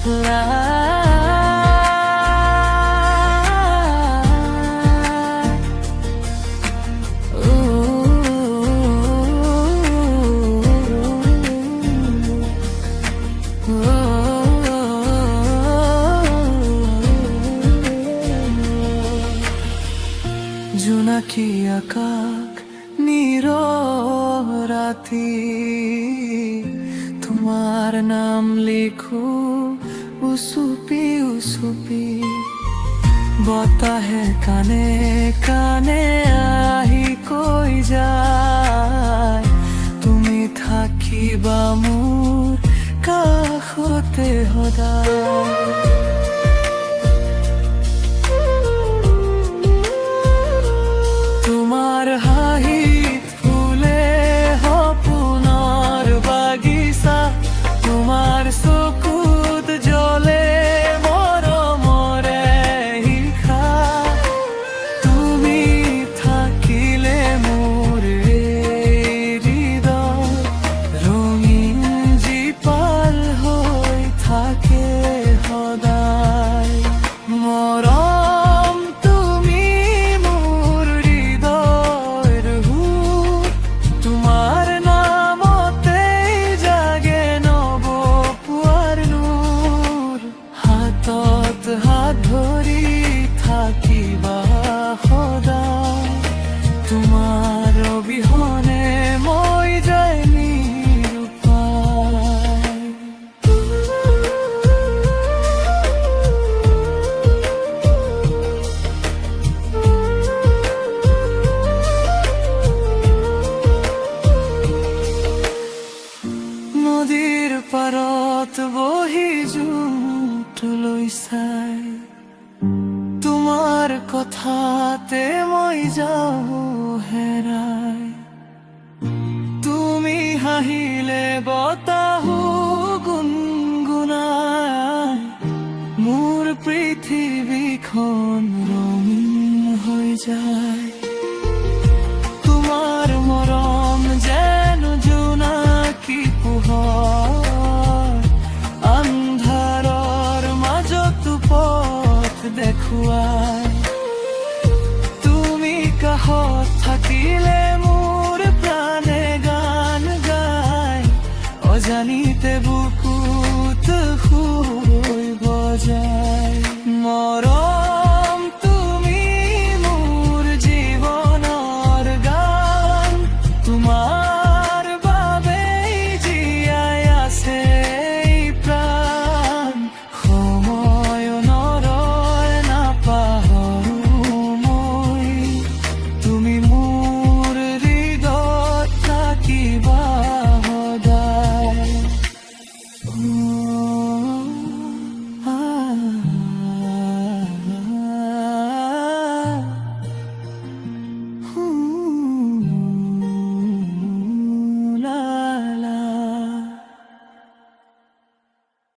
জোনাকি আকাশ নিররাতি তোমার নাম লিখো উসুপি উসুপি বতাহে কানে কানে আহি কৈ যায় তুমি থাকিবা মোৰ কাষতে সদায়। তোমার হাঁহিত ফুলে সপোনৰ বাগিচা তোমার চকুত জ্বলে মৰমৰে হিখা তুমি থাকিলে মোৰ হৃদয় ৰঙীন জীপাল হৈ থাকে সদায়। মৰম তুমি মোৰ হৃদয়ৰ সুৰ তোমাৰ নামতে জাগে নৱ পুৱাৰ নূৰ হাতত হাত ধৰি থাকিবা সদায় তোমাৰ অবিহনে মই যায় নিৰুপায়। নদীৰ পাৰত বহি জোনটোলৈ চাই তোমাৰ কথাতে মই যাওঁ হেৰাই। তুমি হাঁহিলে বতাহো গুণগুণাই মোৰ পৃথিৱীখন ৰঙীন হৈ যায়। তোমাৰ মৰম যেন জোনাকী পোহৰ আন্ধাৰৰ মাজতো পথ দেখুৱাই। তুমি কাষত থাকিলে মোৰ প্ৰাণে গান গাই অজানিতে বুকুত শুই বজায়।